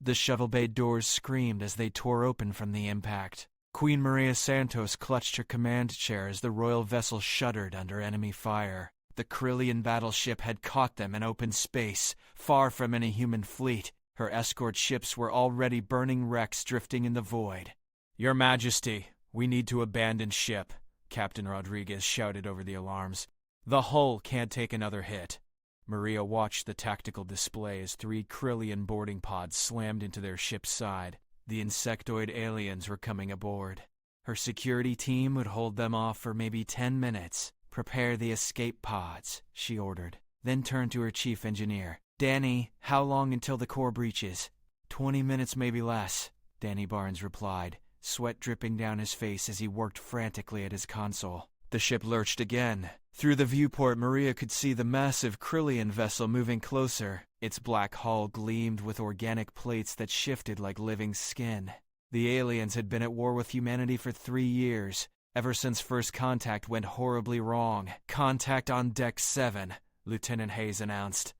The shovel bay doors screamed as they tore open from the impact. Queen Maria Santos clutched her command chair as the royal vessel shuddered under enemy fire. The Kryllian battleship had caught them in open space, far from any human fleet. Her escort ships were already burning wrecks drifting in the void. "Your Majesty, we need to abandon ship," Captain Rodriguez shouted over the alarms. "The hull can't take another hit." Maria watched the tactical display as 3 Kryllian boarding pods slammed into their ship's side. The insectoid aliens were coming aboard. Her security team would hold them off for maybe 10 minutes. "Prepare the escape pods," she ordered, then turned to her chief engineer. "Danny, how long until the core breaches?" 20 minutes, maybe less," Danny Barnes replied, sweat dripping down his face as he worked frantically at his console. The ship lurched again. Through the viewport, Maria could see the massive Kryllian vessel moving closer. Its black hull gleamed with organic plates that shifted like living skin. The aliens had been at war with humanity for 3 years, ever since first contact went horribly wrong. "Contact on Deck 7, Lieutenant Hayes announced.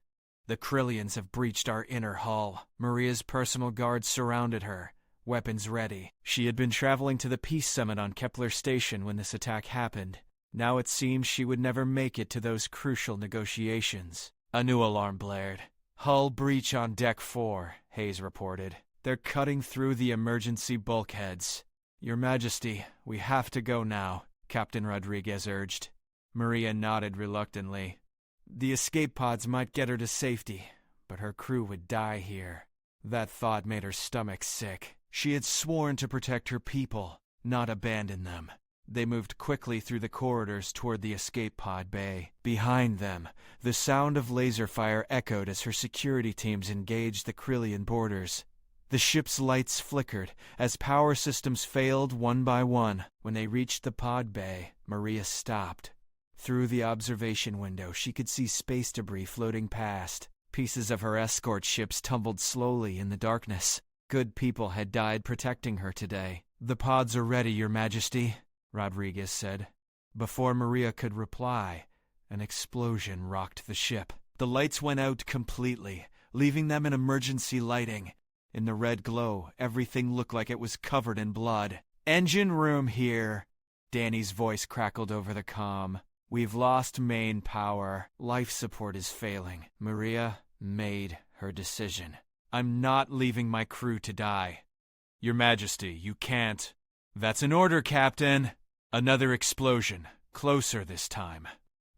"The Kryllians have breached our inner hull." Maria's personal guards surrounded her, weapons ready. She had been traveling to the Peace Summit on Kepler Station when this attack happened. Now it seemed she would never make it to those crucial negotiations. A new alarm blared. "Hull breach on Deck 4, Hayes reported. "They're cutting through the emergency bulkheads." "Your Majesty, we have to go now," Captain Rodriguez urged. Maria nodded reluctantly. The escape pods might get her to safety, but her crew would die here. That thought made her stomach sick. She had sworn to protect her people, not abandon them. They moved quickly through the corridors toward the escape pod bay. Behind them, the sound of laser fire echoed as her security teams engaged the Kryllian boarders. The ship's lights flickered as power systems failed one by one. When they reached the pod bay, Maria stopped. Through the observation window, she could see space debris floating past. Pieces of her escort ships tumbled slowly in the darkness. Good people had died protecting her today. "The pods are ready, Your Majesty," Rodriguez said. Before Maria could reply, an explosion rocked the ship. The lights went out completely, leaving them in emergency lighting. In the red glow, everything looked like it was covered in blood. "Engine room here," Danny's voice crackled over the comm. "We've lost main power. Life support is failing." Maria made her decision. "I'm not leaving my crew to die." "Your Majesty, you can't." "That's an order, Captain." Another explosion, closer this time.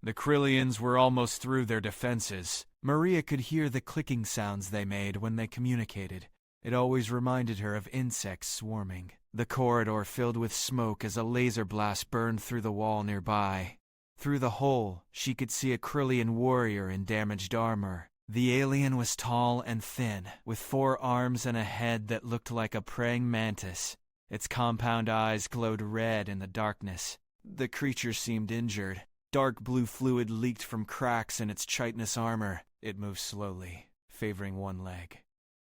The Kryllians were almost through their defenses. Maria could hear the clicking sounds they made when they communicated. It always reminded her of insects swarming. The corridor filled with smoke as a laser blast burned through the wall nearby. Through the hole, she could see a Kryllian warrior in damaged armor. The alien was tall and thin, with 4 arms and a head that looked like a praying mantis. Its compound eyes glowed red in the darkness. The creature seemed injured. Dark blue fluid leaked from cracks in its chitinous armor. It moved slowly, favoring one leg.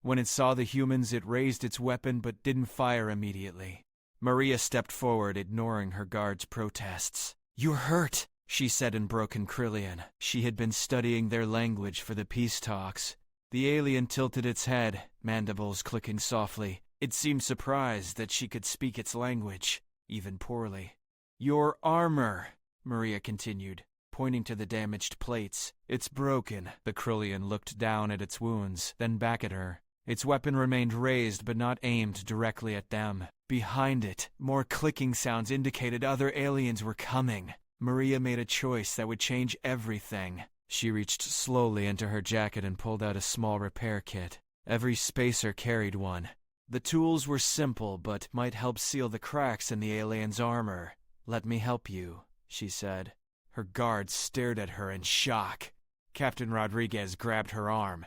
When it saw the humans, it raised its weapon but didn't fire immediately. Maria stepped forward, ignoring her guard's protests. "You're hurt," she said in broken Kryllian. She had been studying their language for the peace talks. The alien tilted its head, mandibles clicking softly. It seemed surprised that she could speak its language, even poorly. "Your armor," Maria continued, pointing to the damaged plates. "It's broken." The Kryllian looked down at its wounds, then back at her. Its weapon remained raised but not aimed directly at them. Behind it, more clicking sounds indicated other aliens were coming. Maria made a choice that would change everything. She reached slowly into her jacket and pulled out a small repair kit. Every spacer carried one. The tools were simple but might help seal the cracks in the alien's armor. "Let me help you," she said. Her guards stared at her in shock. Captain Rodriguez grabbed her arm.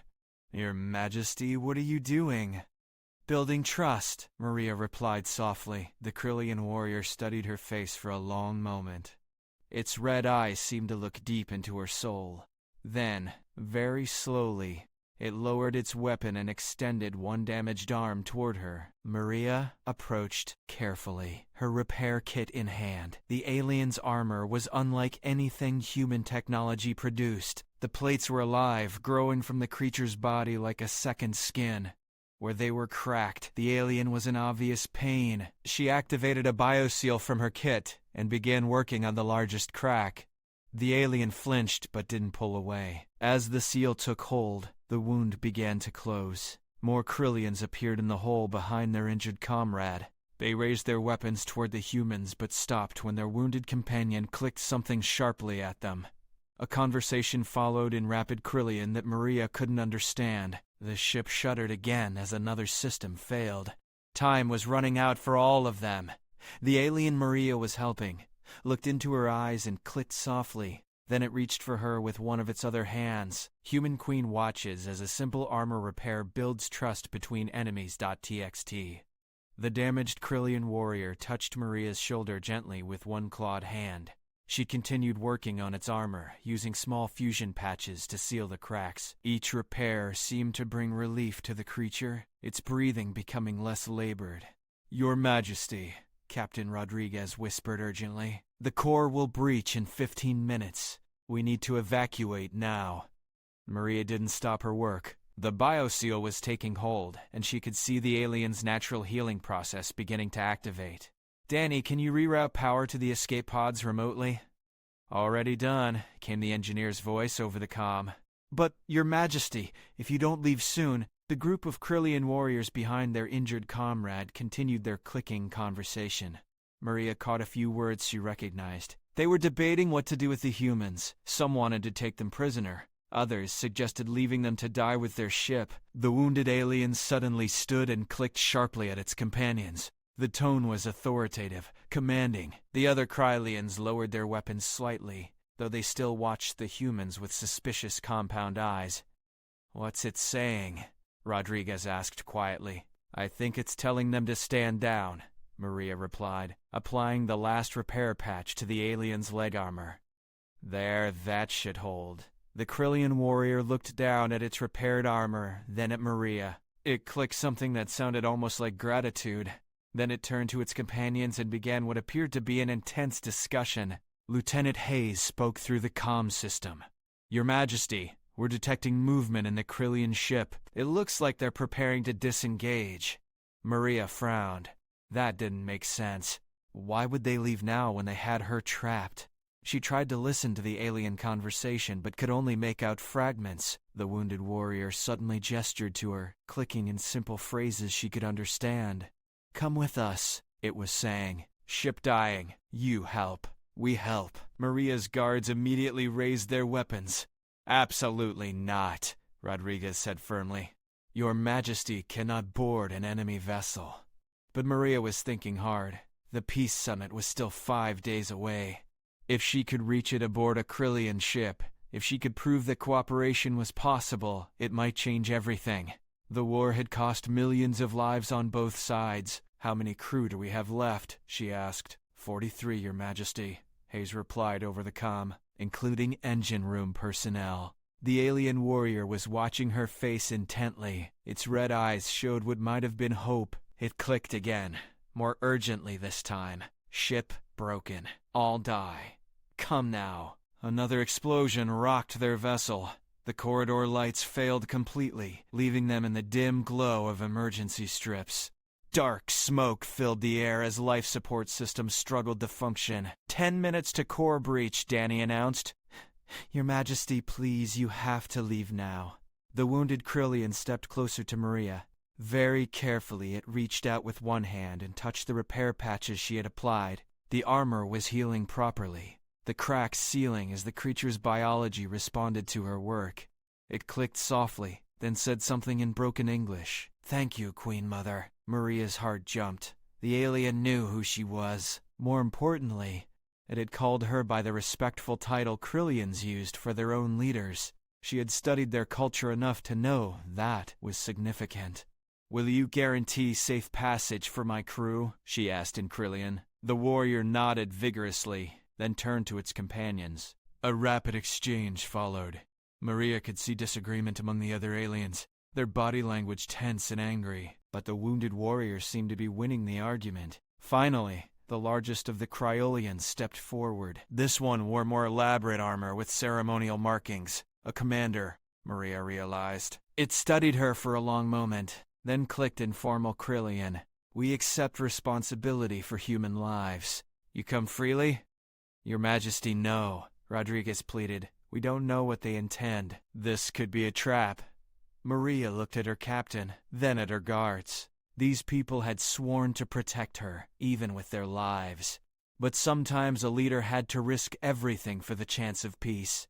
"Your Majesty, what are you doing?" "Building trust," Maria replied softly. The Kryllian warrior studied her face for a long moment. Its red eyes seemed to look deep into her soul. Then, very slowly, it lowered its weapon and extended one damaged arm toward her. Maria approached carefully, her repair kit in hand. The alien's armor was unlike anything human technology produced. The plates were alive, growing from the creature's body like a second skin. Where they were cracked, the alien was in obvious pain. She activated a bioseal from her kit and began working on the largest crack. The alien flinched but didn't pull away. As the seal took hold, the wound began to close. More Kryllians appeared in the hole behind their injured comrade. They raised their weapons toward the humans but stopped when their wounded companion clicked something sharply at them. A conversation followed in rapid Kryllian that Maria couldn't understand. The ship shuddered again as another system failed. Time was running out for all of them. The alien Maria was helping looked into her eyes and clicked softly. Then it reached for her with one of its other hands. Human Queen watches as a simple armor repair builds trust between enemies.txt. The damaged Kryllian warrior touched Maria's shoulder gently with one clawed hand. She continued working on its armor, using small fusion patches to seal the cracks. Each repair seemed to bring relief to the creature, its breathing becoming less labored. "Your Majesty," Captain Rodriguez whispered urgently, "the core will breach in 15 minutes. We need to evacuate now." Maria didn't stop her work. The bioseal was taking hold, and she could see the alien's natural healing process beginning to activate. "Danny, can you reroute power to the escape pods remotely?" "Already done," came the engineer's voice over the comm. "But, Your Majesty, if you don't leave soon..." The group of Kryllian warriors behind their injured comrade continued their clicking conversation. Maria caught a few words she recognized. They were debating what to do with the humans. Some wanted to take them prisoner. Others suggested leaving them to die with their ship. The wounded alien suddenly stood and clicked sharply at its companions. The tone was authoritative, commanding. The other Kryllians lowered their weapons slightly, though they still watched the humans with suspicious compound eyes. "What's it saying?" Rodriguez asked quietly. "I think it's telling them to stand down," Maria replied, applying the last repair patch to the alien's leg armor. "There, that should hold." The Kryllian warrior looked down at its repaired armor, then at Maria. It clicked something that sounded almost like gratitude. Then it turned to its companions and began what appeared to be an intense discussion. Lieutenant Hayes spoke through the comm system. "Your Majesty, we're detecting movement in the Kryllian ship. It looks like they're preparing to disengage." Maria frowned. That didn't make sense. Why would they leave now when they had her trapped? She tried to listen to the alien conversation but could only make out fragments. The wounded warrior suddenly gestured to her, clicking in simple phrases she could understand. "Come with us," it was saying. "Ship dying. You help. We help." Maria's guards immediately raised their weapons. "Absolutely not," Rodriguez said firmly. "Your Majesty cannot board an enemy vessel." But Maria was thinking hard. The peace summit was still 5 days away. If she could reach it aboard a Kryllian ship, if she could prove that cooperation was possible, it might change everything. The war had cost millions of lives on both sides. "How many crew do we have left?" she asked. 43, Your Majesty," Hayes replied over the comm, "including engine room personnel." The alien warrior was watching her face intently. Its red eyes showed what might have been hope. It clicked again, more urgently this time. "Ship broken. All die. Come now." Another explosion rocked their vessel. The corridor lights failed completely, leaving them in the dim glow of emergency strips. Dark smoke filled the air as life support systems struggled to function. 10 minutes to core breach, Danny announced. "Your Majesty, please, you have to leave now." The wounded Kryllian stepped closer to Maria. Very carefully, it reached out with one hand and touched the repair patches she had applied. The armor was healing properly, the cracks sealing as the creature's biology responded to her work. It clicked softly, then said something in broken English. "Thank you, Queen Mother." Maria's heart jumped. The alien knew who she was. More importantly, it had called her by the respectful title Kryllians used for their own leaders. She had studied their culture enough to know that was significant. "Will you guarantee safe passage for my crew?" she asked in Kryllian. The warrior nodded vigorously, then turned to its companions. A rapid exchange followed. Maria could see disagreement among the other aliens, their body language tense and angry, but the wounded warrior seemed to be winning the argument. Finally, the largest of the Kryllians stepped forward. This one wore more elaborate armor with ceremonial markings. A commander, Maria realized. It studied her for a long moment. then clicked in formal Kryllian. "We accept responsibility for human lives. You come freely?" "Your Majesty, no," Rodriguez pleaded. "We don't know what they intend. This could be a trap." Maria looked at her captain, then at her guards. These people had sworn to protect her, even with their lives. But sometimes a leader had to risk everything for the chance of peace.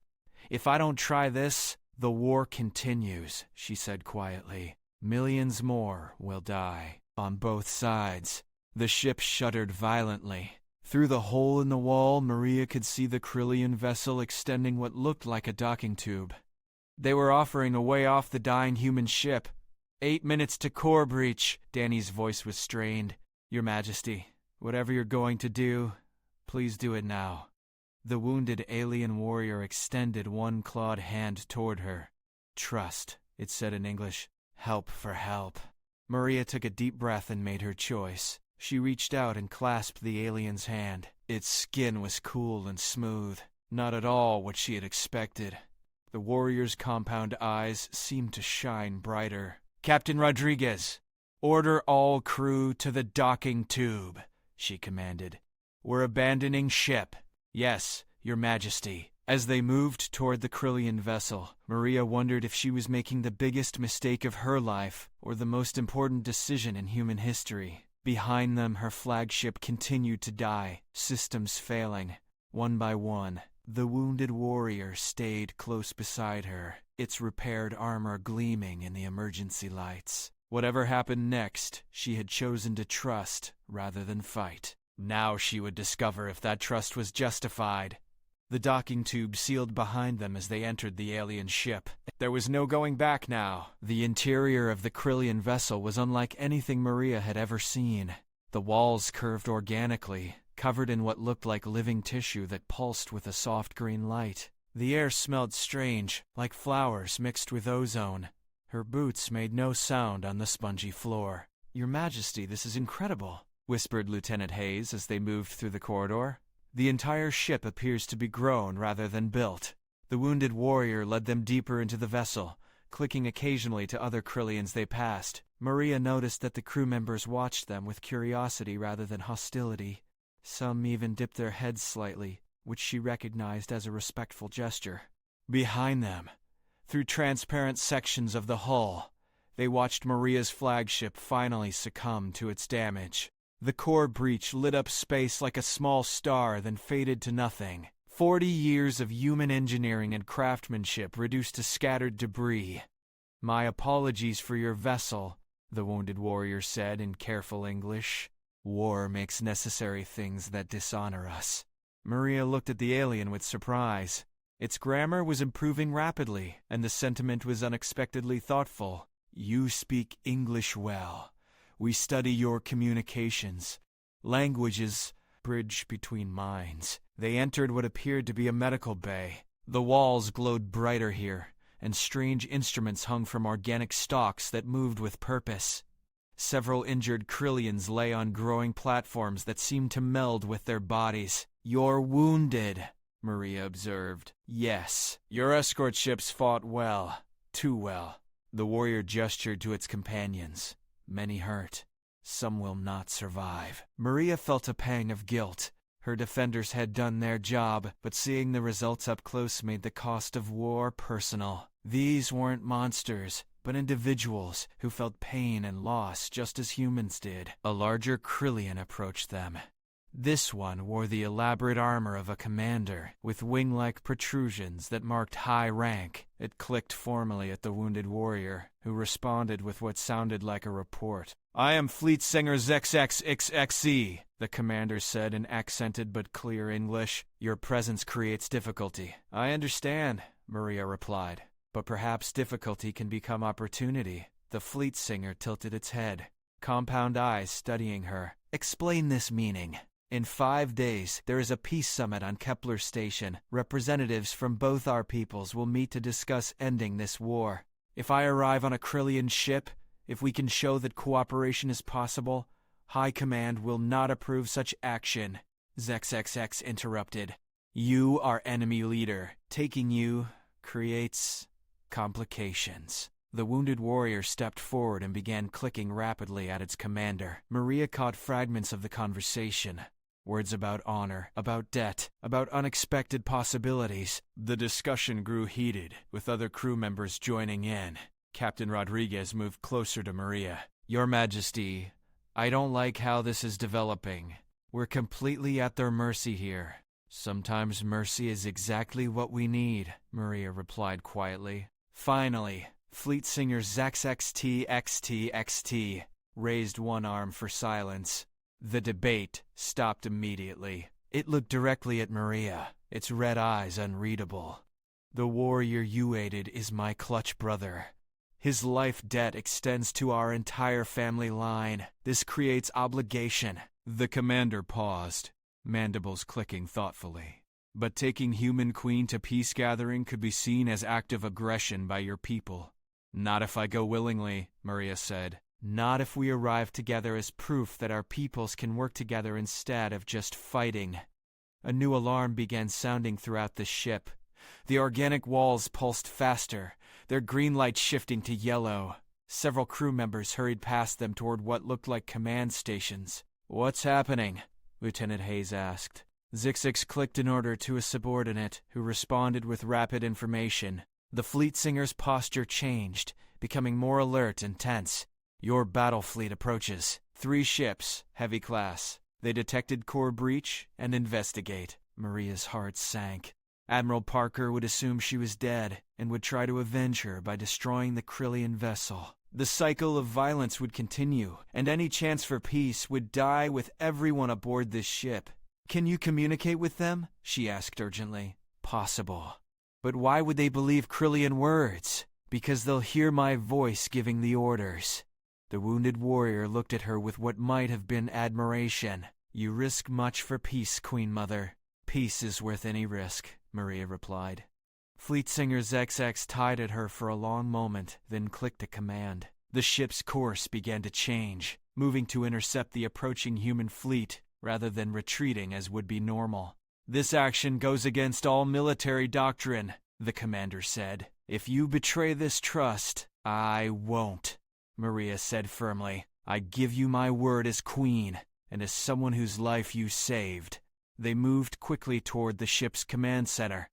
"If I don't try this, the war continues," she said quietly. "Millions more will die, on both sides." The ship shuddered violently. Through the hole in the wall, Maria could see the Kryllian vessel extending what looked like a docking tube. They were offering a way off the dying human ship. 8 minutes to core breach." Danny's voice was strained. "Your Majesty, whatever you're going to do, please do it now." The wounded alien warrior extended one clawed hand toward her. "Trust," it said in English. "Help for help." Maria took a deep breath and made her choice. She reached out and clasped the alien's hand. Its skin was cool and smooth, not at all what she had expected. The warrior's compound eyes seemed to shine brighter. "Captain Rodriguez, order all crew to the docking tube," she commanded. "We're abandoning ship." "Yes, Your Majesty." As they moved toward the Kryllian vessel, Maria wondered if she was making the biggest mistake of her life or the most important decision in human history. Behind them, her flagship continued to die, systems failing. One by one, the wounded warrior stayed close beside her, its repaired armor gleaming in the emergency lights. Whatever happened next, she had chosen to trust rather than fight. Now she would discover if that trust was justified. The docking tube sealed behind them as they entered the alien ship. There was no going back now. The interior of the Kryllian vessel was unlike anything Maria had ever seen. The walls curved organically, covered in what looked like living tissue that pulsed with a soft green light. The air smelled strange, like flowers mixed with ozone. Her boots made no sound on the spongy floor. "Your Majesty, this is incredible," whispered Lieutenant Hayes as they moved through the corridor. "The entire ship appears to be grown rather than built." The wounded warrior led them deeper into the vessel, clicking occasionally to other Kryllians they passed. Maria noticed that the crew members watched them with curiosity rather than hostility. Some even dipped their heads slightly, which she recognized as a respectful gesture. Behind them, through transparent sections of the hull, they watched Maria's flagship finally succumb to its damage. The core breach lit up space like a small star, then faded to nothing. 40 years of human engineering and craftsmanship reduced to scattered debris. "My apologies for your vessel," the wounded warrior said in careful English. "War makes necessary things that dishonor us." Maria looked at the alien with surprise. Its grammar was improving rapidly, and the sentiment was unexpectedly thoughtful. "You speak English well. We study your communications. Languages bridge between minds." They entered what appeared to be a medical bay. The walls glowed brighter here, and strange instruments hung from organic stalks that moved with purpose. Several injured Kryllians lay on growing platforms that seemed to meld with their bodies. "You're wounded," Maria observed. "Yes, your escort ships fought well. Too well." The warrior gestured to its companions. "Many hurt. Some will not survive." Maria felt a pang of guilt. Her defenders had done their job, but seeing the results up close made the cost of war personal. These weren't monsters, but individuals who felt pain and loss just as humans did. A larger Kryllian approached them. This one wore the elaborate armor of a commander, with wing-like protrusions that marked high rank. It clicked formally at the wounded warrior, who responded with what sounded like a report. "I am Fleet Singer XXXXE," the commander said in accented but clear English. "Your presence creates difficulty." "I understand," Maria replied. "But perhaps difficulty can become opportunity." The Fleet Singer tilted its head, compound eyes studying her. "Explain this meaning." "In 5 days, there is a peace summit on Kepler Station. Representatives from both our peoples will meet to discuss ending this war. If I arrive on a Kryllian ship, if we can show that cooperation is possible, High Command will not approve such action." XXX interrupted. "You are enemy leader. Taking you creates complications." The wounded warrior stepped forward and began clicking rapidly at its commander. Maria caught fragments of the conversation. Words about honor, about debt, about unexpected possibilities. The discussion grew heated, with other crew members joining in. Captain Rodriguez moved closer to Maria. "Your Majesty, I don't like how this is developing. We're completely at their mercy here." "Sometimes mercy is exactly what we need," Maria replied quietly. Finally, Fleet Singer ZXXTXTXT raised one arm for silence. The debate stopped immediately. It looked directly at Maria, its red eyes unreadable. "The warrior you aided is my clutch brother. His life debt extends to our entire family line. This creates obligation." The commander paused, mandibles clicking thoughtfully. "But taking Human Queen to peace gathering could be seen as active aggression by your people." "Not if I go willingly," Maria said. "Not if we arrive together as proof that our peoples can work together instead of just fighting." A new alarm began sounding throughout the ship. The organic walls pulsed faster, their green light shifting to yellow. Several crew members hurried past them toward what looked like command stations. "What's happening?" Lieutenant Hayes asked. Zixix clicked an order to a subordinate, who responded with rapid information. The Fleet Singer's posture changed, becoming more alert and tense. "Your battle fleet approaches. 3 ships, heavy class. They detected core breach and investigate." Maria's heart sank. Admiral Parker would assume she was dead and would try to avenge her by destroying the Kryllian vessel. The cycle of violence would continue, and any chance for peace would die with everyone aboard this ship. "Can you communicate with them?" she asked urgently. "Possible. But why would they believe Kryllian words? Because they'll hear my voice giving the orders." The wounded warrior looked at her with what might have been admiration. "You risk much for peace, Queen Mother." "Peace is worth any risk," Maria replied. Fleet Singer XX tied at her for a long moment, then clicked a command. The ship's course began to change, moving to intercept the approaching human fleet, rather than retreating as would be normal. "This action goes against all military doctrine," the commander said. "If you betray this trust, I won't," Maria said firmly. "I give you my word as queen, and as someone whose life you saved." They moved quickly toward the ship's command center.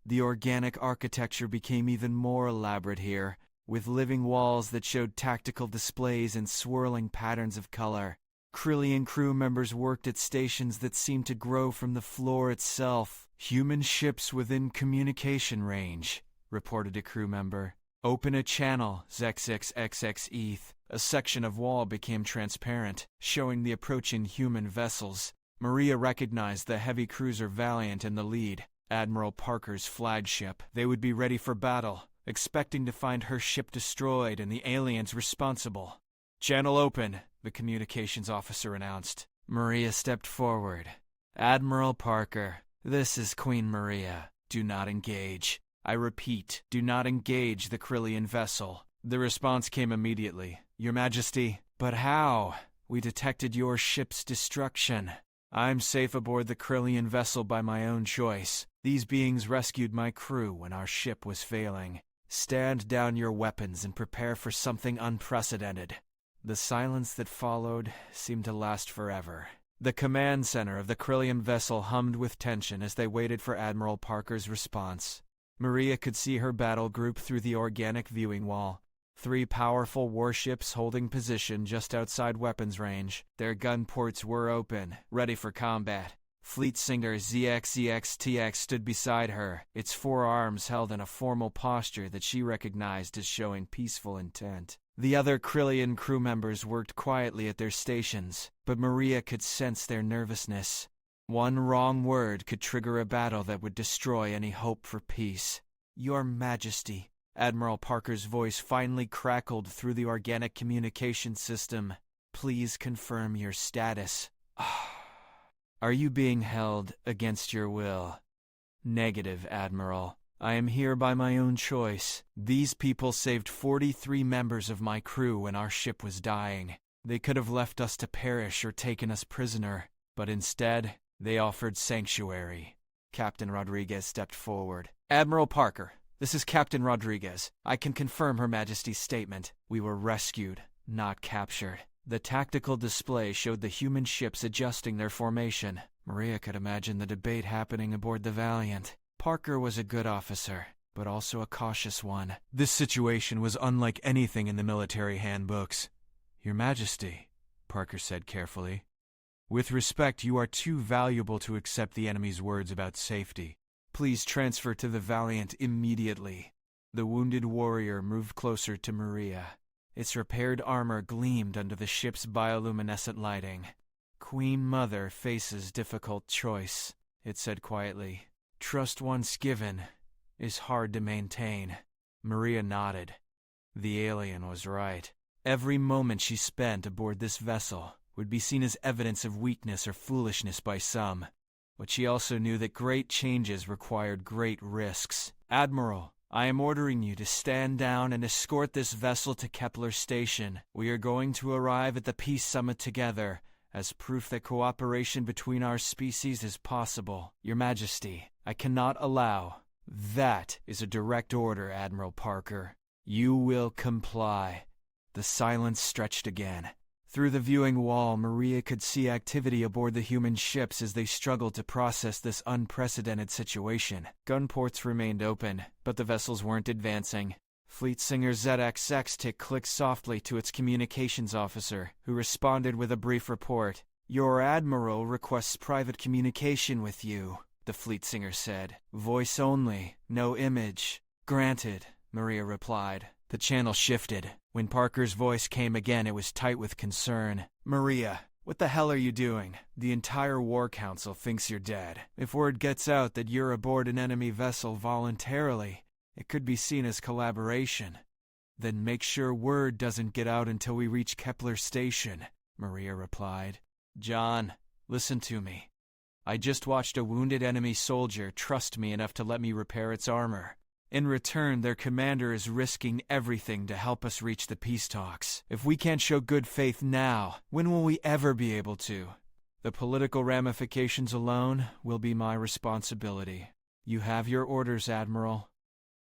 The organic architecture became even more elaborate here, with living walls that showed tactical displays and swirling patterns of color. Kryllian crew members worked at stations that seemed to grow from the floor itself. "Human ships within communication range," reported a crew member. "Open a channel, ZXXXETH." A section of wall became transparent, showing the approaching human vessels. Maria recognized the heavy cruiser Valiant in the lead, Admiral Parker's flagship. They would be ready for battle, expecting to find her ship destroyed and the aliens responsible. "Channel open," the communications officer announced. Maria stepped forward. "Admiral Parker, this is Queen Maria. Do not engage. I repeat, do not engage the Kryllian vessel." The response came immediately. "Your Majesty." "But how? We detected your ship's destruction." "I'm safe aboard the Kryllian vessel by my own choice. These beings rescued my crew when our ship was failing. Stand down your weapons and prepare for something unprecedented." The silence that followed seemed to last forever. The command center of the Kryllian vessel hummed with tension as they waited for Admiral Parker's response. Maria could see her battle group through the organic viewing wall. 3 powerful warships holding position just outside weapons range. Their gun ports were open, ready for combat. Fleet Singer ZXZXTX stood beside her, its 4 arms held in a formal posture that she recognized as showing peaceful intent. The other Kryllian crew members worked quietly at their stations, but Maria could sense their nervousness. One wrong word could trigger a battle that would destroy any hope for peace. "Your Majesty," Admiral Parker's voice finally crackled through the organic communication system. "Please confirm your status." "Are you being held against your will?" "Negative, Admiral. I am here by my own choice. These people saved 43 members of my crew when our ship was dying. They could have left us to perish or taken us prisoner, but instead, they offered sanctuary." Captain Rodriguez stepped forward. "Admiral Parker, This is Captain Rodriguez. I can confirm Her Majesty's statement. We were rescued, not captured. The tactical display showed the human ships adjusting their formation. Maria could imagine the debate happening aboard the Valiant. Parker was a good officer, but also a cautious one. This situation was unlike anything in the military handbooks. Your Majesty, Parker said carefully. With respect, you are too valuable to accept the enemy's words about safety. Please transfer to the Valiant immediately. The wounded warrior moved closer to Maria. Its repaired armor gleamed under the ship's bioluminescent lighting. Queen Mother faces difficult choice, it said quietly. Trust once given is hard to maintain. Maria nodded. The alien was right. Every moment she spent aboard this vessel would be seen as evidence of weakness or foolishness by some. But she also knew that great changes required great risks. Admiral, I am ordering you to stand down and escort this vessel to Kepler Station. We are going to arrive at the Peace Summit together, as proof that cooperation between our species is possible. Your Majesty, I cannot allow. That is a direct order, Admiral Parker. You will comply. The silence stretched again. Through the viewing wall, Maria could see activity aboard the human ships as they struggled to process this unprecedented situation. Gun ports remained open, but the vessels weren't advancing. Fleet Singer ZXX clicked softly to its communications officer, who responded with a brief report. Your Admiral requests private communication with you, the Fleet Singer said. Voice only, no image. Granted, Maria replied. The channel shifted. When Parker's voice came again, it was tight with concern. Maria, what the hell are you doing? The entire War Council thinks you're dead. If word gets out that you're aboard an enemy vessel voluntarily, it could be seen as collaboration. Then make sure word doesn't get out until we reach Kepler Station, Maria replied. John, listen to me. I just watched a wounded enemy soldier trust me enough to let me repair its armor. In return, their commander is risking everything to help us reach the peace talks. If we can't show good faith now, when will we ever be able to? The political ramifications alone will be my responsibility. You have your orders, Admiral.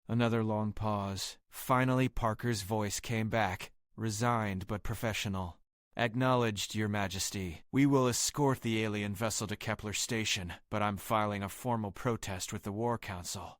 Another long pause. Finally, Parker's voice came back, resigned but professional. Acknowledged, Your Majesty. We will escort the alien vessel to Kepler Station, but I'm filing a formal protest with the War Council.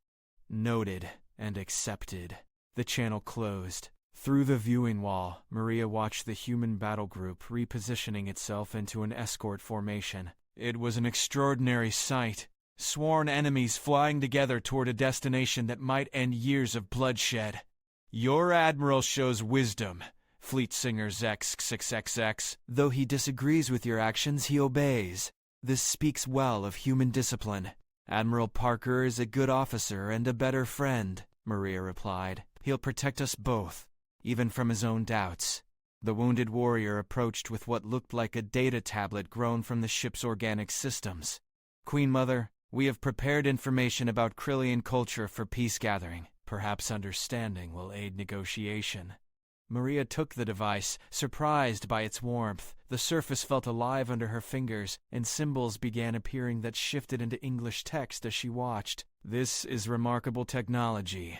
Noted and accepted. The channel closed. Through the viewing wall, Maria watched the human battle group repositioning itself into an escort formation. It was an extraordinary sight. Sworn enemies flying together toward a destination that might end years of bloodshed. Your Admiral shows wisdom, Fleet Singer ZX6XX. Though he disagrees with your actions, he obeys. This speaks well of human discipline. Admiral Parker is a good officer and a better friend, Maria replied. He'll protect us both, even from his own doubts. The wounded warrior approached with what looked like a data tablet grown from the ship's organic systems. Queen Mother, we have prepared information about Kryllian culture for peace gathering. Perhaps understanding will aid negotiation. Maria took the device, surprised by its warmth. The surface felt alive under her fingers, and symbols began appearing that shifted into English text as she watched. This is remarkable technology.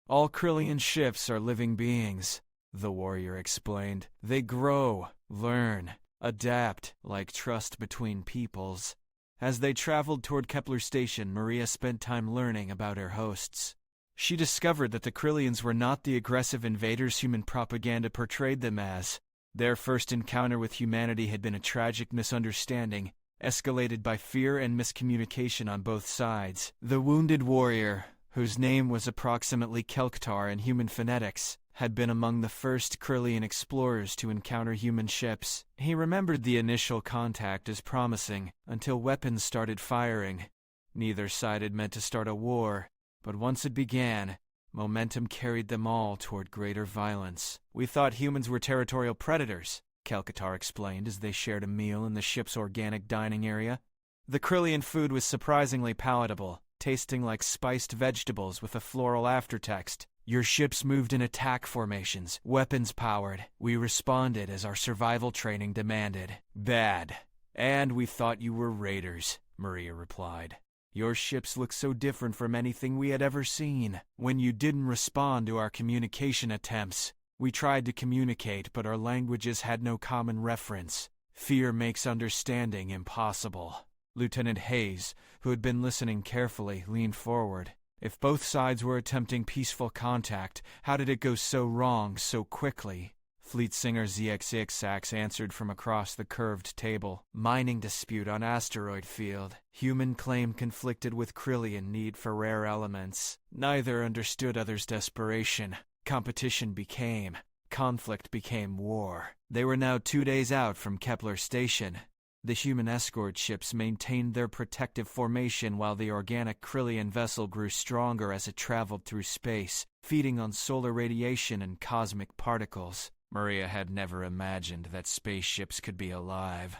All Kryllian ships are living beings, the warrior explained. They grow, learn, adapt, like trust between peoples. As they traveled toward Kepler Station, Maria spent time learning about her hosts. She discovered that the Kryllians were not the aggressive invaders human propaganda portrayed them as. Their first encounter with humanity had been a tragic misunderstanding, escalated by fear and miscommunication on both sides. The wounded warrior, whose name was approximately Kelktar in human phonetics, had been among the first Kryllian explorers to encounter human ships. He remembered the initial contact as promising, until weapons started firing. Neither side had meant to start a war, but once it began, momentum carried them all toward greater violence. We thought humans were territorial predators, Kelkatar explained as they shared a meal in the ship's organic dining area. The Kryllian food was surprisingly palatable, tasting like spiced vegetables with a floral aftertext. Your ships moved in attack formations, weapons powered. We responded as our survival training demanded. Bad. And we thought you were raiders, Maria replied. Your ships look so different from anything we had ever seen. When you didn't respond to our communication attempts, we tried to communicate, but our languages had no common reference. Fear makes understanding impossible." Lieutenant Hayes, who had been listening carefully, leaned forward. If both sides were attempting peaceful contact, how did it go so wrong so quickly? Fleet Singer ZX6 answered from across the curved table. "Mining dispute on asteroid field. Human claim conflicted with Kryllian need for rare elements. Neither understood other's desperation. Competition became. Conflict became war." They were now 2 days out from Kepler Station. The human escort ships maintained their protective formation while the organic Kryllian vessel grew stronger as it traveled through space, feeding on solar radiation and cosmic particles. Maria had never imagined that spaceships could be alive.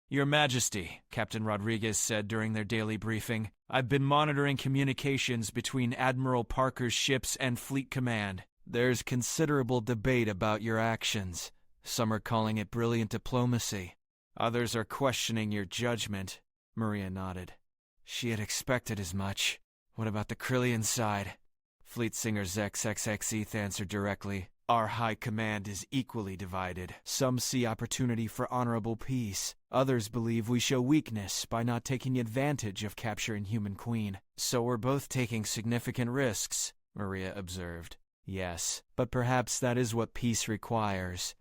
"Your Majesty," Captain Rodriguez said during their daily briefing, "I've been monitoring communications between Admiral Parker's ships and Fleet Command. There's considerable debate about your actions. Some are calling it brilliant diplomacy. Others are questioning your judgment." Maria nodded. She had expected as much. "What about the Kryllian side?" Fleet Singer XXX answered directly. "Our high command is equally divided. Some see opportunity for honorable peace. Others believe we show weakness by not taking advantage of capturing Human Queen. So we're both taking significant risks," Maria observed. "Yes, but perhaps that is what peace requires."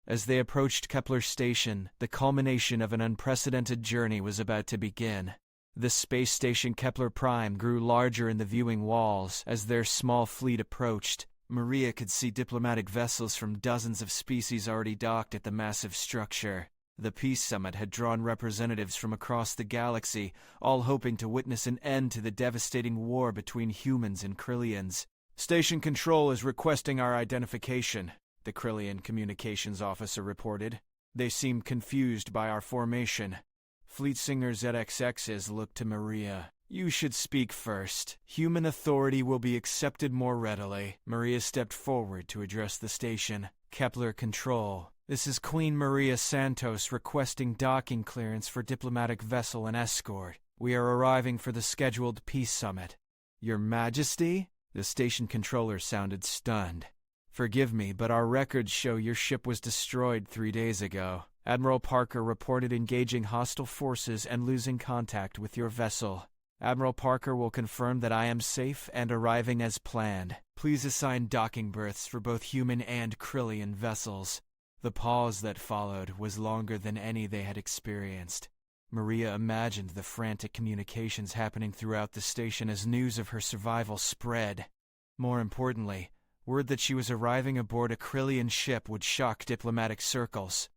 As they approached Kepler Station, the culmination of an unprecedented journey was about to begin. The space station Kepler Prime grew larger in the viewing walls as their small fleet approached. Maria could see diplomatic vessels from dozens of species already docked at the massive structure. The Peace Summit had drawn representatives from across the galaxy, all hoping to witness an end to the devastating war between humans and Kryllians. "Station Control is requesting our identification," the Kryllian communications officer reported. "They seemed confused by our formation." Fleet Singer ZXX's looked to Maria. "You should speak first. Human authority will be accepted more readily." Maria stepped forward to address the station. "Kepler Control. This is Queen Maria Santos requesting docking clearance for diplomatic vessel and escort. We are arriving for the scheduled Peace Summit." "Your Majesty?" The station controller sounded stunned. "Forgive me, but our records show your ship was destroyed 3 days ago. Admiral Parker reported engaging hostile forces and losing contact with your vessel. Admiral Parker will confirm that I am safe and arriving as planned. Please assign docking berths for both human and Kryllian vessels." The pause that followed was longer than any they had experienced. Maria imagined the frantic communications happening throughout the station as news of her survival spread. More importantly, word that she was arriving aboard a Kryllian ship would shock diplomatic circles.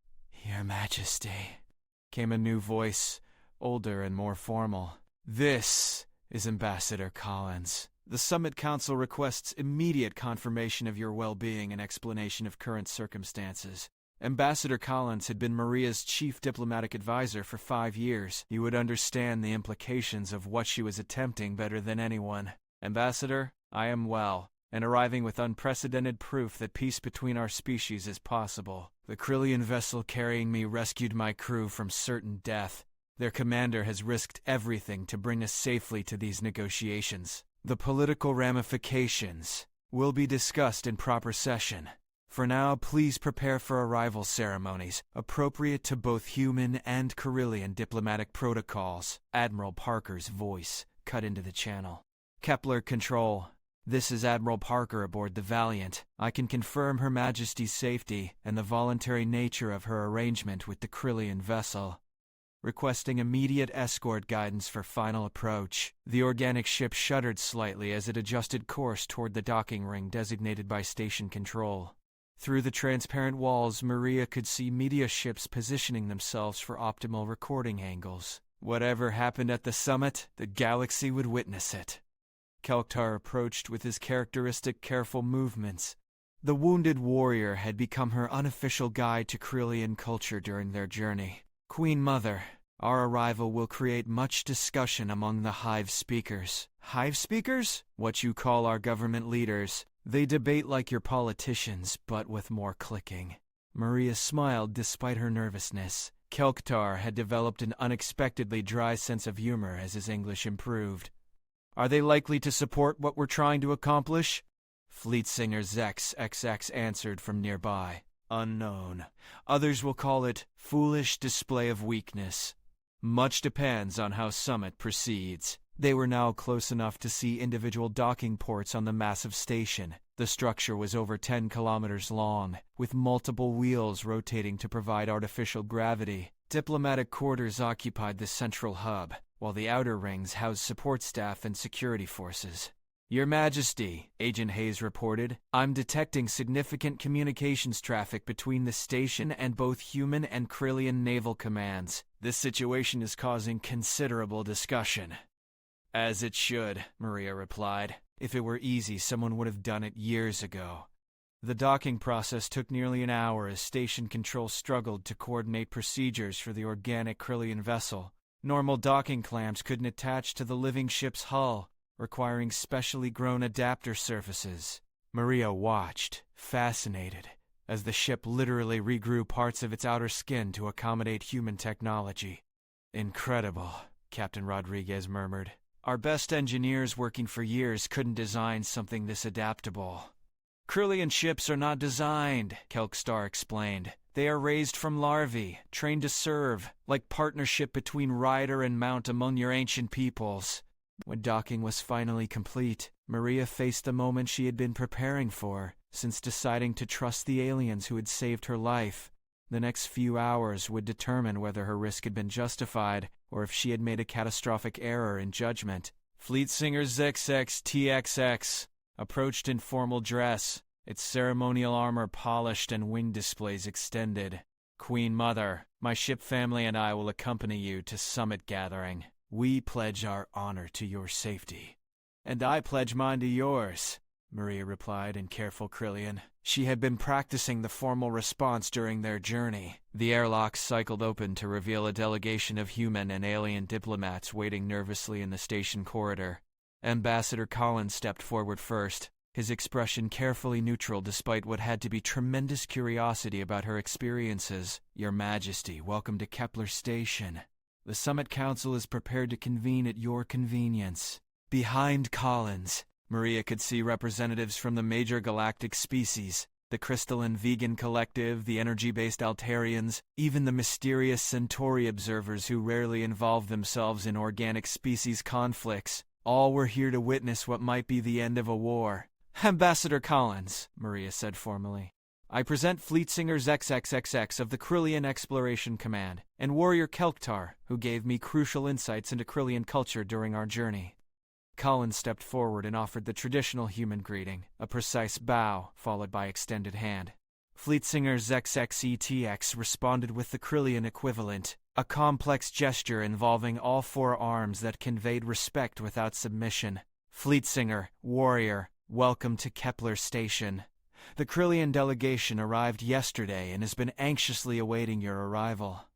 "Your Majesty," came a new voice, older and more formal. "This is Ambassador Collins. The Summit Council requests immediate confirmation of your well-being and explanation of current circumstances." Ambassador Collins had been Maria's chief diplomatic advisor for 5 years. He would understand the implications of what she was attempting better than anyone. "Ambassador, I am well, and arriving with unprecedented proof that peace between our species is possible. The Kryllian vessel carrying me rescued my crew from certain death. Their commander has risked everything to bring us safely to these negotiations. The political ramifications will be discussed in proper session. For now, please prepare for arrival ceremonies, appropriate to both human and Kryllian diplomatic protocols." Admiral Parker's voice cut into the channel. "Kepler Control. This is Admiral Parker aboard the Valiant. I can confirm Her Majesty's safety and the voluntary nature of her arrangement with the Kryllian vessel. Requesting immediate escort guidance for final approach." The organic ship shuddered slightly as it adjusted course toward the docking ring designated by Station Control. Through the transparent walls, Maria could see media ships positioning themselves for optimal recording angles. Whatever happened at the summit, the galaxy would witness it. Keltar approached with his characteristic careful movements. The wounded warrior had become her unofficial guide to Kryllian culture during their journey. "Queen Mother, our arrival will create much discussion among the Hive speakers." "Hive speakers?" "What you call our government leaders. They debate like your politicians, but with more clicking." Maria smiled despite her nervousness. Kelktar had developed an unexpectedly dry sense of humor as his English improved. Are they likely to support what we're trying to accomplish? Fleet Singer Zex XX answered from nearby. Unknown. Others will call it foolish display of weakness. Much depends on how Summit proceeds. They were now close enough to see individual docking ports on the massive station. The structure was over 10 kilometers long, with multiple wheels rotating to provide artificial gravity. Diplomatic quarters occupied the central hub, while the outer rings housed support staff and security forces. Your Majesty, Agent Hayes reported, I'm detecting significant communications traffic between the station and both human and Kryllian naval commands. This situation is causing considerable discussion. As it should, Maria replied. If it were easy, someone would have done it years ago. The docking process took nearly an hour as station control struggled to coordinate procedures for the organic Kryllian vessel. Normal docking clamps couldn't attach to the living ship's hull, requiring specially grown adapter surfaces. Maria watched, fascinated, as the ship literally regrew parts of its outer skin to accommodate human technology. Incredible, Captain Rodriguez murmured. Our best engineers working for years couldn't design something this adaptable. Kryllian ships are not designed, Kelkstar explained. They are raised from larvae, trained to serve, like partnership between rider and mount among your ancient peoples. When docking was finally complete, Maria faced the moment she had been preparing for, since deciding to trust the aliens who had saved her life. The next few hours would determine whether her risk had been justified, or if she had made a catastrophic error in judgment. Fleet Singer XXTXX approached in formal dress, its ceremonial armor polished and wing displays extended. Queen Mother, my ship family and I will accompany you to Summit Gathering. We pledge our honor to your safety. And I pledge mine to yours, Maria replied in careful Kryllian. She had been practicing the formal response during their journey. The airlock cycled open to reveal a delegation of human and alien diplomats waiting nervously in the station corridor. Ambassador Collins stepped forward first, his expression carefully neutral despite what had to be tremendous curiosity about her experiences. Your Majesty, welcome to Kepler Station. The Summit Council is prepared to convene at your convenience. Behind Collins, Maria could see representatives from the major galactic species, the crystalline vegan collective, the energy-based Altarians, even the mysterious Centauri observers who rarely involve themselves in organic species conflicts. All were here to witness what might be the end of a war. Ambassador Collins, Maria said formally, I present Fleet Singers XXXX of the Kryllian Exploration Command, and Warrior Kelktar, who gave me crucial insights into Kryllian culture during our journey. Collins stepped forward and offered the traditional human greeting, a precise bow, followed by extended hand. Fleet Singers XXETX responded with the Kryllian equivalent, a complex gesture involving all four arms that conveyed respect without submission. Fleet Singer, Warrior, welcome to Kepler Station. The Kryllian delegation arrived yesterday and has been anxiously awaiting your arrival.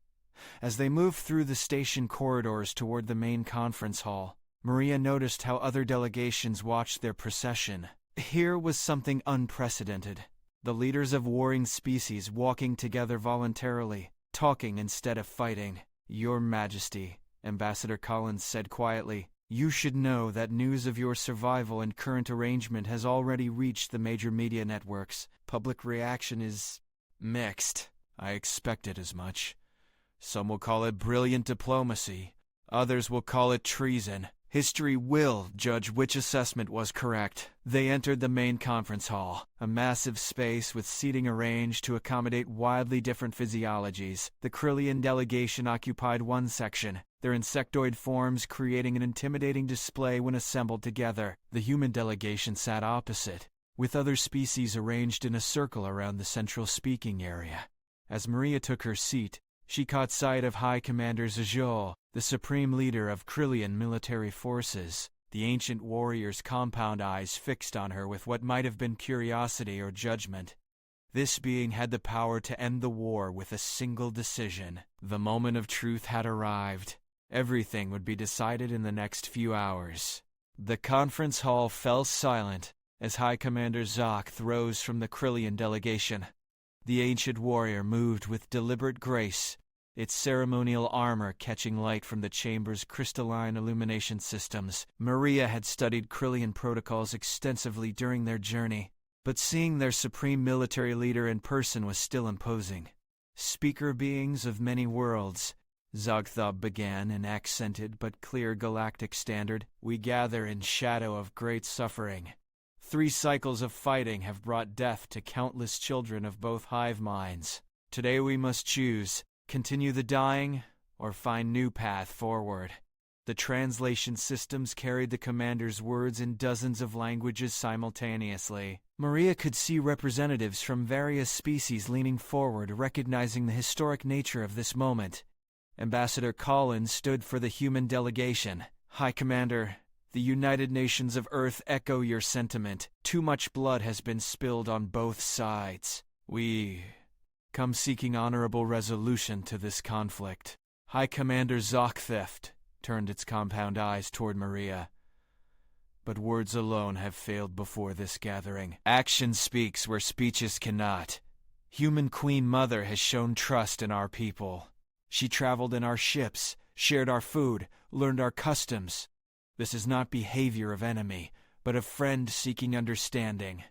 As they moved through the station corridors toward the main conference hall, Maria noticed how other delegations watched their procession. Here was something unprecedented. The leaders of warring species walking together voluntarily, talking instead of fighting. Your Majesty, Ambassador Collins said quietly, you should know that news of your survival and current arrangement has already reached the major media networks. Public reaction is mixed. I expected as much. Some will call it brilliant diplomacy. Others will call it treason. History will judge which assessment was correct. They entered the main conference hall, a massive space with seating arranged to accommodate wildly different physiologies. The Kryllian delegation occupied one section, their insectoid forms creating an intimidating display when assembled together. The human delegation sat opposite, with other species arranged in a circle around the central speaking area. As Maria took her seat, she caught sight of High Commander Zajol, the supreme leader of Kryllian military forces, the ancient warrior's compound eyes fixed on her with what might have been curiosity or judgment. This being had the power to end the war with a single decision. The moment of truth had arrived. Everything would be decided in the next few hours. The conference hall fell silent as High Commander Zok rose from the Kryllian delegation. The ancient warrior moved with deliberate grace, its ceremonial armor catching light from the chamber's crystalline illumination systems. Maria had studied Kryllian protocols extensively during their journey, but seeing their supreme military leader in person was still imposing. "Speaker beings of many worlds," Zogthob began in accented but clear galactic standard, "we gather in shadow of great suffering. 3 cycles of fighting have brought death to countless children of both hive minds. Today we must choose, continue the dying, or find new path forward." The translation systems carried the commander's words in dozens of languages simultaneously. Maria could see representatives from various species leaning forward, recognizing the historic nature of this moment. Ambassador Collins stood for the human delegation. "High Commander, the United Nations of Earth echo your sentiment. Too much blood has been spilled on both sides. We come seeking honorable resolution to this conflict." High Commander Zogtheft turned its compound eyes toward Maria. "But words alone have failed before this gathering. Action speaks where speeches cannot. Human Queen Mother has shown trust in our people. She traveled in our ships, shared our food, learned our customs. This is not behavior of enemy, but of friend seeking understanding."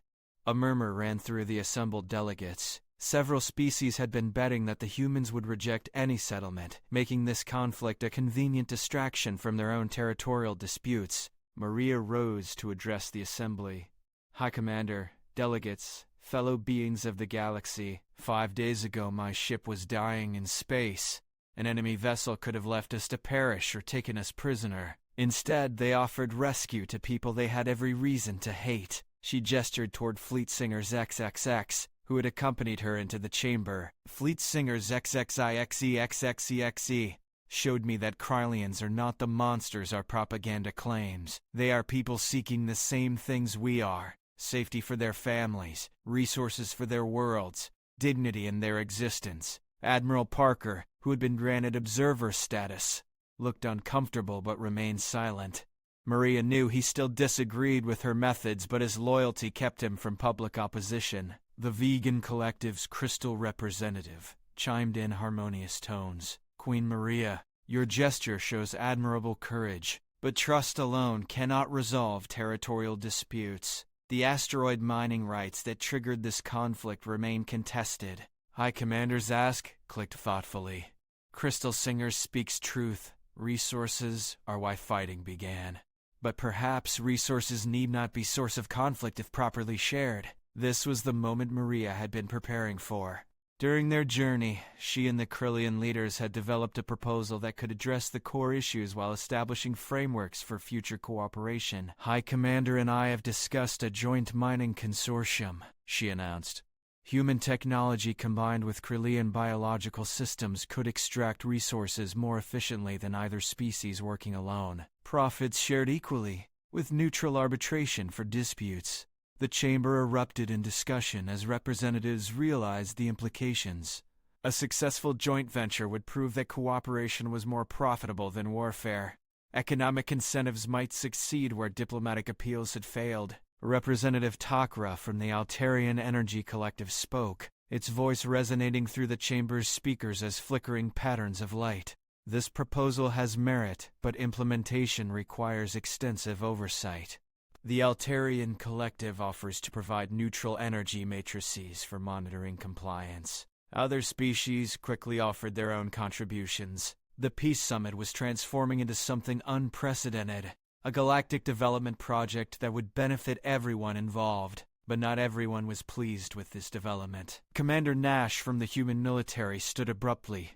A murmur ran through the assembled delegates. Several species had been betting that the humans would reject any settlement, making this conflict a convenient distraction from their own territorial disputes. Maria rose to address the assembly. "High Commander, delegates, fellow beings of the galaxy, 5 days ago my ship was dying in space. An enemy vessel could have left us to perish or taken us prisoner. Instead, they offered rescue to people they had every reason to hate." She gestured toward Fleet Singer's XXX, who had accompanied her into the chamber. "Fleet Singer's XXIXEXXEXE showed me that Kryllians are not the monsters our propaganda claims. They are people seeking the same things we are: safety for their families, resources for their worlds, dignity in their existence." Admiral Parker, who had been granted observer status, looked uncomfortable but remained silent. Maria knew he still disagreed with her methods, but his loyalty kept him from public opposition. The vegan collective's crystal representative chimed in harmonious tones. "Queen Maria, your gesture shows admirable courage, but trust alone cannot resolve territorial disputes. The asteroid mining rights that triggered this conflict remain contested." High Commander Zask clicked thoughtfully. "Crystal Singer speaks truth. Resources are why fighting began. But perhaps resources need not be source of conflict if properly shared." This was the moment Maria had been preparing for. During their journey, she and the Kryllian leaders had developed a proposal that could address the core issues while establishing frameworks for future cooperation. "High Commander and I have discussed a joint mining consortium," she announced. "Human technology combined with Kryllian biological systems could extract resources more efficiently than either species working alone. Profits shared equally, with neutral arbitration for disputes." The chamber erupted in discussion as representatives realized the implications. A successful joint venture would prove that cooperation was more profitable than warfare. Economic incentives might succeed where diplomatic appeals had failed. Representative Takra from the Altarian Energy Collective spoke, its voice resonating through the chamber's speakers as flickering patterns of light. "This proposal has merit, but implementation requires extensive oversight. The Altarian Collective offers to provide neutral energy matrices for monitoring compliance. Other species quickly offered their own contributions. The Peace Summit was transforming into something unprecedented, a galactic development project that would benefit everyone involved. But not everyone was pleased with this development. Commander Nash from the human military stood abruptly.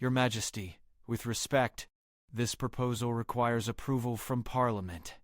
"Your Majesty, with respect, this proposal requires approval from Parliament.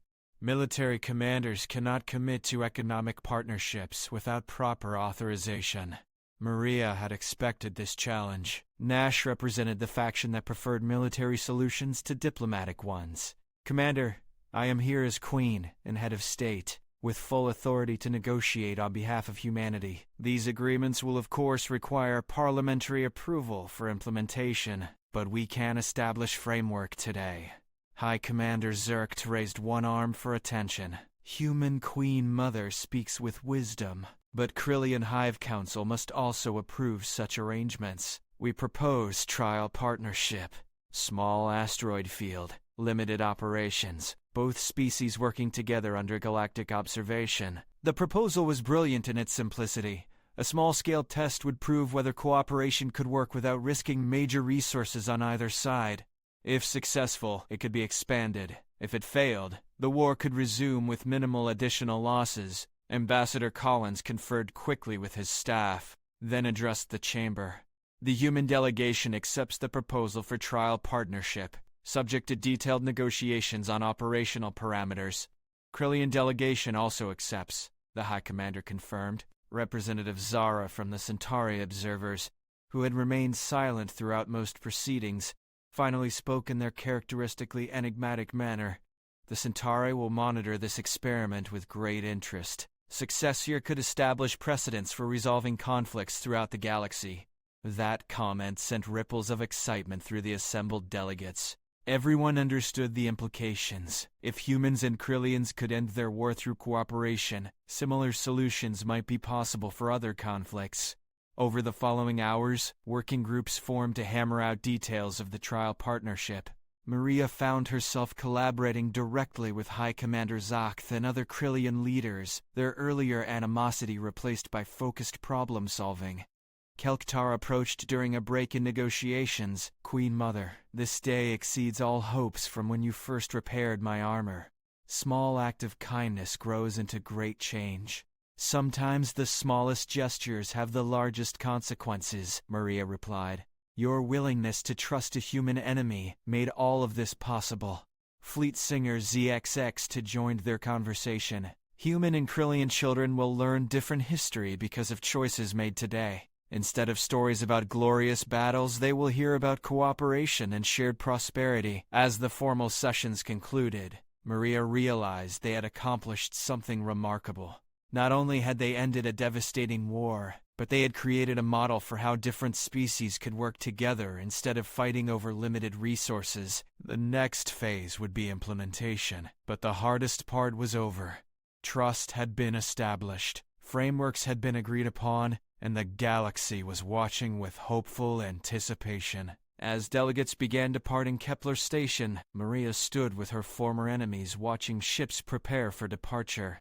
Military commanders cannot commit to economic partnerships without proper authorization." Maria had expected this challenge. Nash represented the faction that preferred military solutions to diplomatic ones. "Commander, I am here as Queen and head of state, with full authority to negotiate on behalf of humanity. These agreements will of course require parliamentary approval for implementation, but we can establish framework today." High Commander Zerkt raised one arm for attention. "Human Queen Mother speaks with wisdom, but Kryllian Hive Council must also approve such arrangements. We propose trial partnership. Small asteroid field, limited operations, both species working together under galactic observation. The proposal was brilliant in its simplicity. A small-scale test would prove whether cooperation could work without risking major resources on either side. If successful, it could be expanded. If it failed, the war could resume with minimal additional losses. Ambassador Collins conferred quickly with his staff, then addressed the chamber. The human delegation accepts the proposal for trial partnership, subject to detailed negotiations on operational parameters. Kryllian delegation also accepts, the High Commander confirmed. Representative Zara from the Centauri observers, who had remained silent throughout most proceedings, finally spoke in their characteristically enigmatic manner. The Centauri will monitor this experiment with great interest. Success here could establish precedents for resolving conflicts throughout the galaxy. That comment sent ripples of excitement through the assembled delegates. Everyone understood the implications. If humans and Kryllians could end their war through cooperation, similar solutions might be possible for other conflicts. Over the following hours, working groups formed to hammer out details of the trial partnership. Maria found herself collaborating directly with High Commander Zakth and other Kryllian leaders, their earlier animosity replaced by focused problem-solving. Kelktar approached during a break in negotiations. Queen Mother, this day exceeds all hopes from when you first repaired my armor. Small act of kindness grows into great change. Sometimes the smallest gestures have the largest consequences, Maria replied. Your willingness to trust a human enemy made all of this possible. Fleet singer ZXX joined their conversation. Human and Kryllian children will learn different history because of choices made today. Instead of stories about glorious battles, they will hear about cooperation and shared prosperity. As the formal sessions concluded, Maria realized they had accomplished something remarkable. Not only had they ended a devastating war, but they had created a model for how different species could work together instead of fighting over limited resources. The next phase would be implementation, but the hardest part was over. Trust had been established, frameworks had been agreed upon, and the galaxy was watching with hopeful anticipation. As delegates began departing Kepler Station, Maria stood with her former enemies watching ships prepare for departure.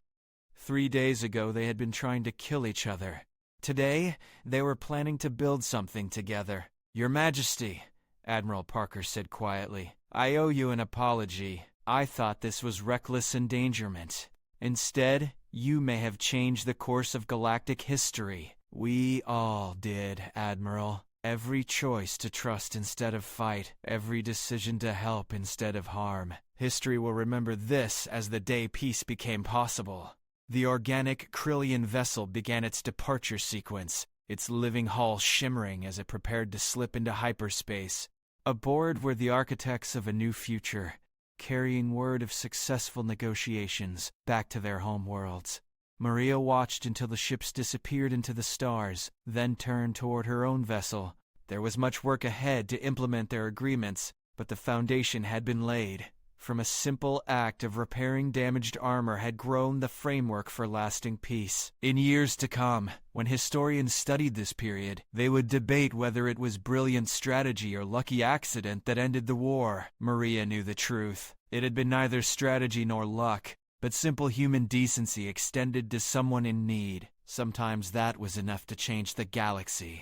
3 days ago they had been trying to kill each other. Today, they were planning to build something together. Your Majesty, Admiral Parker said quietly, I owe you an apology. I thought this was reckless endangerment. Instead, you may have changed the course of galactic history. We all did, Admiral. Every choice to trust instead of fight, every decision to help instead of harm. History will remember this as the day peace became possible. The organic Kryllian vessel began its departure sequence, its living hull shimmering as it prepared to slip into hyperspace. Aboard were the architects of a new future, carrying word of successful negotiations back to their home worlds. Maria watched until the ships disappeared into the stars, then turned toward her own vessel. There was much work ahead to implement their agreements, but the foundation had been laid. From a simple act of repairing damaged armor had grown the framework for lasting peace. In years to come, when historians studied this period, they would debate whether it was brilliant strategy or lucky accident that ended the war. Maria knew the truth. It had been neither strategy nor luck, but simple human decency extended to someone in need. Sometimes that was enough to change the galaxy.